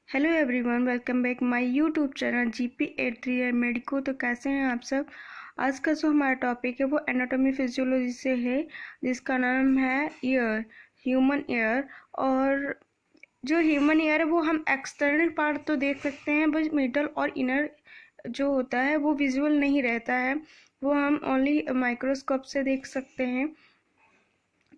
Hello everyone, welcome back my YouTube channel GP83 medico. तो कैसे हैं आप सब। आज का जो हमारा टॉपिक है वो एनाटॉमी फिजियोलॉजी से है, जिसका नाम है ईयर, ह्यूमन ईयर। और जो ह्यूमन ईयर है वो हम एक्सटर्नल पार्ट तो देख सकते हैं, बस मिडल और इनर जो होता है वो विजुअल नहीं रहता है, वो हम ओनली माइक्रोस्कोप से देख सकते हैं।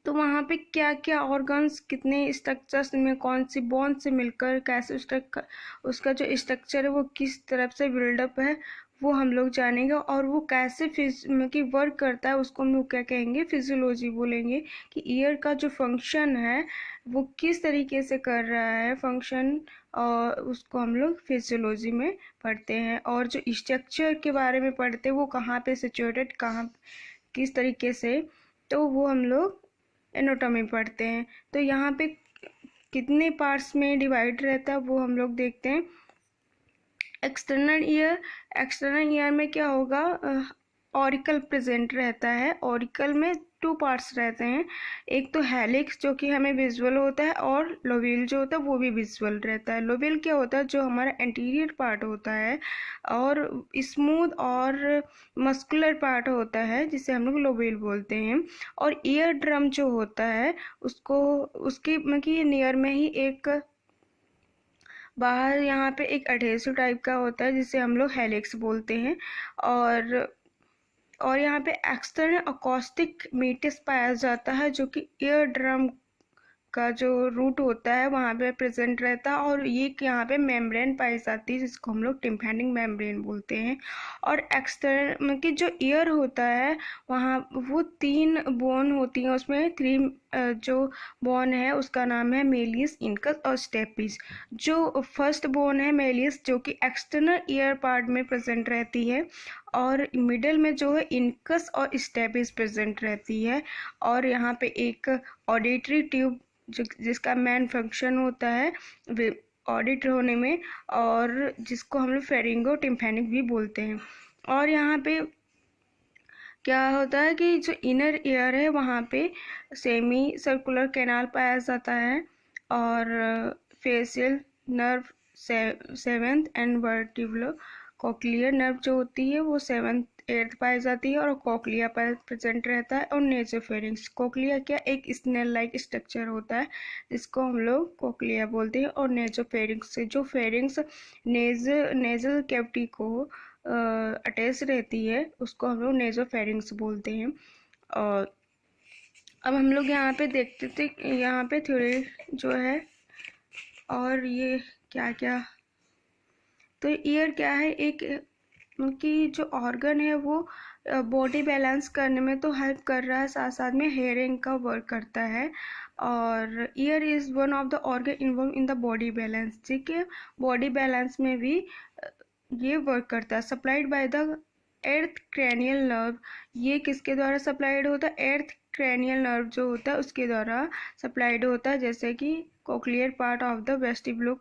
तो वहाँ पे क्या क्या ऑर्गन्स, कितने स्ट्रक्चर्स में, कौन सी बोन से मिलकर कैसे उसका जो स्ट्रक्चर है वो किस तरफ से बिल्डअप है, वो हम लोग जानेंगे। और वो कैसे मतलब वर्क करता है उसको हम लोग क्या कहेंगे, फिजियोलॉजी बोलेंगे। कि ईयर का जो फंक्शन है वो किस तरीके से कर रहा है फंक्शन, और उसको हम लोग फिजियोलॉजी में पढ़ते हैं। और जो स्ट्रक्चर के बारे में पढ़ते हैं वो कहाँ पे सिचुएटेड, कहाँ किस तरीके से, तो वो हम लोग एनाटॉमी पढ़ते हैं। तो यहाँ पे कितने पार्ट्स में डिवाइड रहता है वो हम लोग देखते हैं। एक्सटर्नल ईयर में क्या होगा, ऑरिकल प्रेजेंट रहता है। ऑरिकल में टू पार्ट्स रहते हैं, एक तो हेलिक्स जो कि हमें विजुअल होता है, और लोवेल जो होता है वो भी विजुअल रहता है। लोवेल क्या होता है, जो हमारा एंटीरियर पार्ट होता है और स्मूथ और मस्कुलर पार्ट होता है, जिसे हम लोग लोवेल बोलते हैं। और ईयर ड्रम जो होता है उसको, उसके मतलब नियर में ही एक बाहर यहाँ पे एक एडहेसिव टाइप का होता है जिसे हम लोग हेलिक्स बोलते हैं। और यहाँ पे एक्सटर्नल अकॉस्टिक मीटिस पाया जाता है, जो कि ईयर ड्रम का जो रूट होता है वहाँ पे प्रेजेंट रहता है। और ये यहाँ पे मेम्ब्रेन पाई जाती है जिसको हम लोग टिम्पैनिक मेम्ब्रेन बोलते हैं। और एक्सटर्नल मतलब कि जो ईयर होता है वहाँ वो 3 बोन होती हैं, उसमें 3 जो बोन है उसका नाम है मेलियस, इनकस और स्टेपिस। जो फर्स्ट बोन है मेलियस, जो कि एक्सटर्नल ईयर पार्ट में प्रेजेंट रहती है, और मिडल में जो है इनकस और स्टेपिस प्रेजेंट रहती है। और यहाँ पे एक ऑडिटरी ट्यूब जिसका मेन फंक्शन होता है ऑडिट होने में, और जिसको हम लोग फेरिंगो टिम्पैनिक भी बोलते हैं। और यहाँ पे क्या होता है कि जो इनर ईयर है वहाँ पे सेमी सर्कुलर कैनाल पाया जाता है, और facial nerve seventh and vertebro cochlear nerve जो होती है वो 7th 8th पाई जाती है, और कॉक्लिया पर प्रेजेंट रहता है। और नेजोफेरिंक्स, कॉक्लिया क्या एक स्नेल लाइक स्ट्रक्चर होता है जिसको हम लोग कॉक्लिया बोलते हैं। और नेजोफेरिंक्स से जो फेरिंग्स नेजल कैविटी को अटैच रहती है उसको हम लोग नेजोफेरिंक्स बोलते हैं। और अब हम लोग यहाँ पे देखते थे, यहाँ पे थ्योरी जो है, और ये क्या क्या, तो ईयर क्या है, एक उनकी जो ऑर्गन है वो बॉडी बैलेंस करने में तो हेल्प कर रहा है, साथ साथ में हेयरिंग का वर्क करता है। और year is one of the organ involve in the body balance, ठीक है। बॉडी बैलेंस में भी ये वर्क करता है। Supplied by the eighth cranial nerve, ये किसके द्वारा सप्लाइड होता है, एर्थ क्रैनियल नर्व जो होता है उसके द्वारा सप्लाइड होता है। जैसे कि cochlear part of the vestibulo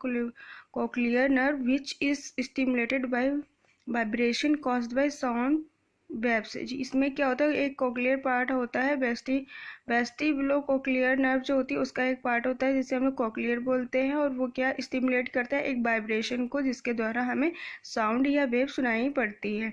cochlear nerve which is stimulated by vibration caused by sound waves. इसमें क्या होता है, एक कोक्लियर पार्ट होता है, वेस्टिबुलो कोक्लियर नर्व जो होती है उसका एक पार्ट होता है जिसे हम लोग कोक्लियर बोलते हैं, और वो क्या स्टिमुलेट करता है एक वाइब्रेशन को, जिसके द्वारा हमें साउंड या वेव सुनाई पड़ती है।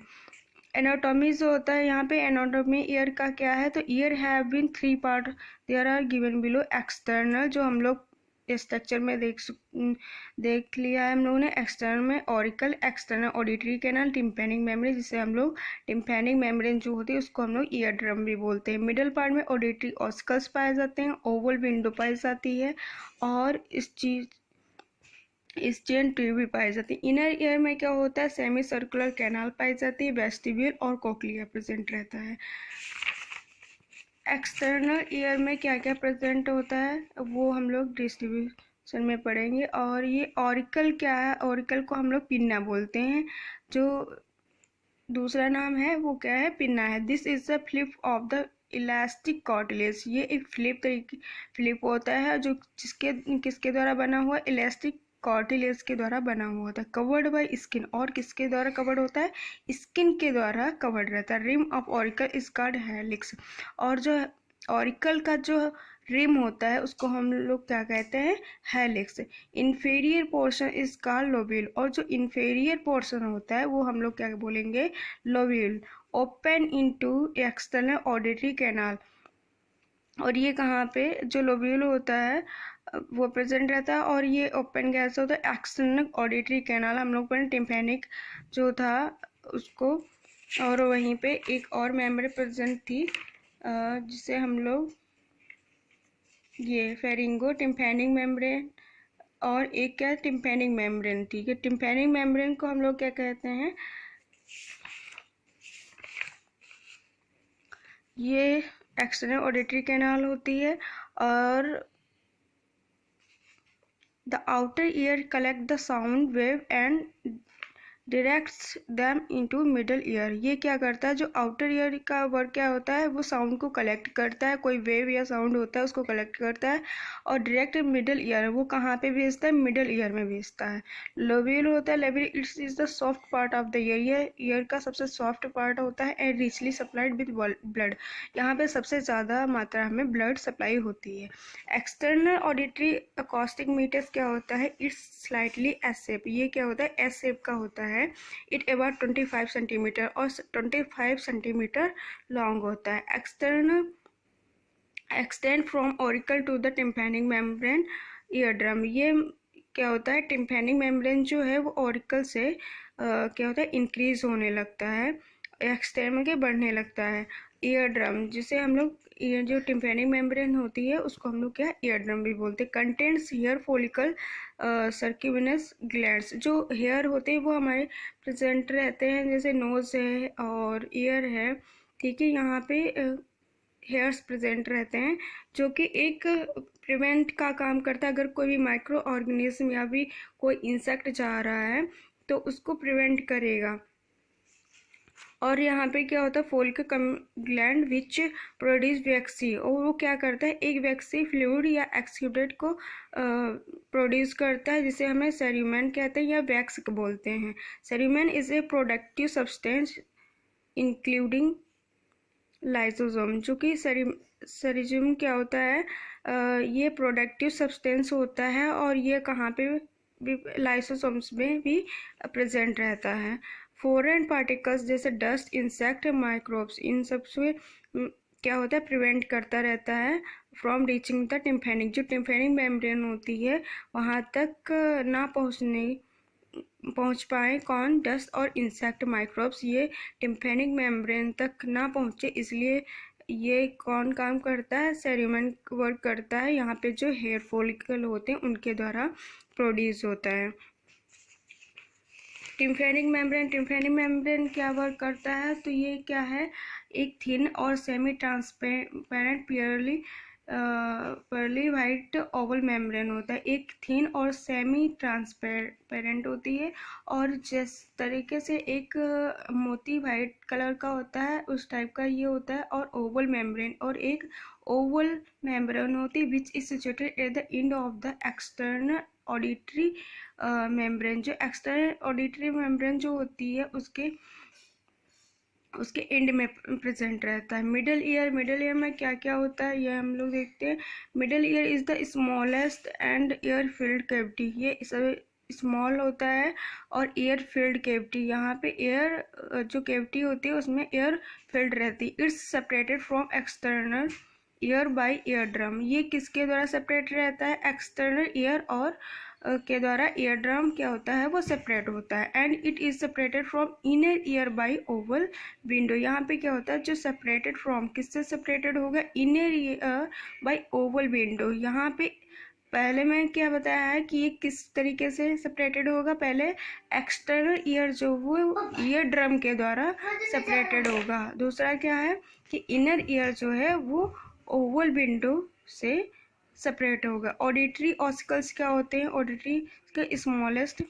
एनाटॉमी जो होता है, यहाँ पे एनाटॉमी ईयर का क्या है, तो ear have been 3 part there are given below. External जो हम लोग स्ट्रक्चर में देख लिया है हम लोगों ने। एक्सटर्नल में auricle, external auditory canal, tympanic membrane, जिसे हम लोग टिम्पैनिक मेम्ब्रेन जो होती है उसको हम लोग ईयर ड्रम भी बोलते हैं। मिडल पार्ट में ऑडिटरी ऑस्कल्स पाए जाते हैं, ओवल विंडो पाई जाती है, और स्टेन ट्यूब भी पाई जाती है। इनर ईयर में क्या होता है, सेमी सर्कुलर कैनाल पाई जाती है, वेस्टिब्यूल और कोक्लिया प्रेजेंट रहता है। एक्सटर्नल ईयर में क्या क्या प्रेजेंट होता है वो हम लोग डिस्ट्रीब्यूशन में पढ़ेंगे। और ये ऑरिकल क्या है, ऑरिकल को हम लोग पिन्ना बोलते हैं, जो दूसरा नाम है वो क्या है, पिन्ना है। This is the flip of the elastic cartilage, ये एक फ्लिप होता है जो किसके द्वारा बना हुआ, इलास्टिक कार्टिलेज के द्वारा बना हुआ होता है। कवर्ड बाय स्किन, और किसके द्वारा कवर्ड होता है, स्किन के द्वारा कवर्ड रहता है। Rim of auricle is called helix, और जो ऑरिकल का जो रिम होता है उसको हम लोग क्या कहते हैं, helix. Inferior portion is called lobule, और जो इन्फीरियर पोर्शन होता है वो हम लोग क्या बोलेंगे, lobule. Open into external auditory canal, और ये कहाँ पे जो लोब्यूल होता है वो प्रेजेंट रहता है, और ये ओपन कैसे होता है, एक्सटर्नल ऑडिटरी कैनाल हम लोग पर टिम्पैनिक जो था उसको, और वहीं पे एक और मेम्ब्रेन प्रेजेंट थी जिसे हम लोग ये फेरिंगो टिम्पैनिक मेम्ब्रेन, और एक क्या टिम्पैनिक मेम्ब्रेन, ठीक है। टिम्पैनिक मेम्ब्रेन को हम लोग क्या कहते हैं, ये एक्सटर्नल ऑडिटरी कैनाल होती है, और the outer ear collect the sound wave and directs them into middle ear. ये क्या करता है, जो आउटर ईयर का वर्क क्या होता है, वो साउंड को कलेक्ट करता है, कोई वेव या साउंड होता है उसको कलेक्ट करता है, और डायरेक्ट मिडल ईयर वो कहाँ पे भेजता है, मिडल ईयर में भेजता है। लोब्यूल होता है, lobule it's is the soft part of the year, ये ईयर का सबसे सॉफ्ट पार्ट होता है, and richly supplied with blood, यहाँ पे सबसे ज़्यादा मात्रा में ब्लड सप्लाई होती है। एक्सटर्नल ऑडिटरी अकॉस्टिक मीटर्स क्या होता है, इट्स स्लाइटली एस शेप, ये क्या होता है, एस शेप का होता है। इट अबाउट 25 सेंटीमीटर और 25 सेंटीमीटर लॉन्ग होता है। External extend from auricle to the tympanic membrane ear drum, ये क्या होता है, टिम्पैनिक मेम्ब्रेन जो है वो ऑरिकल से क्या होता है, इंक्रीज होने लगता है, एक्सटेंड के बढ़ने लगता है। ईयर ड्रम जिसे हम लोग, ये जो टिम्पैनिक मेम्ब्रेन होती है उसको हम लोग क्या, ईयर ड्रम भी बोलते हैं। कंटेंट्स हेयर फॉलिकल सर्क्यूविनस ग्लैंड्स, जो हेयर होते हैं वो हमारे प्रेजेंट रहते हैं, जैसे नोज है और ईयर है, ठीक है। यहाँ पे हेयर्स प्रेजेंट रहते हैं जो कि एक प्रिवेंट का काम करता है, अगर कोई भी माइक्रो ऑर्गेनिज्म या भी कोई इंसेक्ट जा रहा है तो उसको प्रिवेंट करेगा। और यहाँ पे क्या होता है, फोलिकल ग्लैंड विच प्रोड्यूस वैक्सी, और वो क्या करता है, एक वैक्सी फ्लूइड या एक्सक्यूडेट को प्रोड्यूस करता है, जिसे हमें सेरुमेन कहते हैं या वैक्स बोलते हैं। Cerumen is a productive substance including lysosome, जो कि सेरिज्म क्या होता है, ये प्रोडक्टिव सब्सटेंस होता है, और ये कहाँ पे भी, लाइसोसोम्स में भी प्रेजेंट रहता है। फॉरेन पार्टिकल्स जैसे डस्ट, इंसेक्ट, माइक्रोब्स, इन सब से क्या होता है, प्रिवेंट करता रहता है फ्रॉम रीचिंग द टिम्पैनिक, जो टिम्पैनिक मेम्ब्रेन होती है वहाँ तक ना पहुँच पाए कौन, डस्ट और इंसेक्ट, माइक्रोब्स, ये टिम्पैनिक मेम्ब्रेन तक ना पहुँचे, इसलिए ये कौन काम करता है, सेरुमेन वर्क करता है, यहाँ पे जो हेयर फॉलिकल होते हैं उनके द्वारा प्रोड्यूस होता है। टिम्पैनिक मेम्ब्रेन क्या वर्क करता है, तो ये क्या है, एक थिन और semi transparent pearly white Oval membrane होता है, एक थिन और सेमी ट्रांसपेरेंट होती है, और जिस तरीके से एक मोती वाइट कलर का होता है उस टाइप का ये होता है, और ओवल मेम्ब्रेन, और एक ओवल मेम्ब्रेन होती है which is situated at the end of the external auditory membrane, जो एक्सटर्नल ऑडिटरी मेम्ब्रेन जो होती है उसके एंड में प्रेजेंट रहता है। मिडल ईयर में क्या क्या होता है ये हम लोग देखते हैं। Middle ear is the smallest and air filled cavity, ये स्मॉल होता है और एयर फिल्ड कैविटी, यहाँ पे एयर जो कैविटी होती है उसमें एयर फिल्ड रहती है। It's separated from external year by year drum, ये किसके द्वारा सेपरेट रहता है, एक्सटर्नल ईयर और के द्वारा ईयर ड्रम क्या होता है वो सेपरेट होता है। And it is separated from inner ear by oval window, यहाँ पे क्या होता है, जो सेपरेटेड फ्रॉम किससे सेपरेटेड होगा, inner ear by oval window. यहाँ पे पहले मैं क्या बताया है कि ये किस तरीके से सेपरेटेड होगा, पहले एक्सटर्नल ईयर जो वो ईयर ड्रम के द्वारा सेपरेटेड होगा, दूसरा क्या है कि इनर ईयर जो है वो ओवल विंडो से सेपरेट होगा। ऑडिटरी ऑसिकल्स क्या होते हैं, ऑडिटरी के स्मॉलेस्ट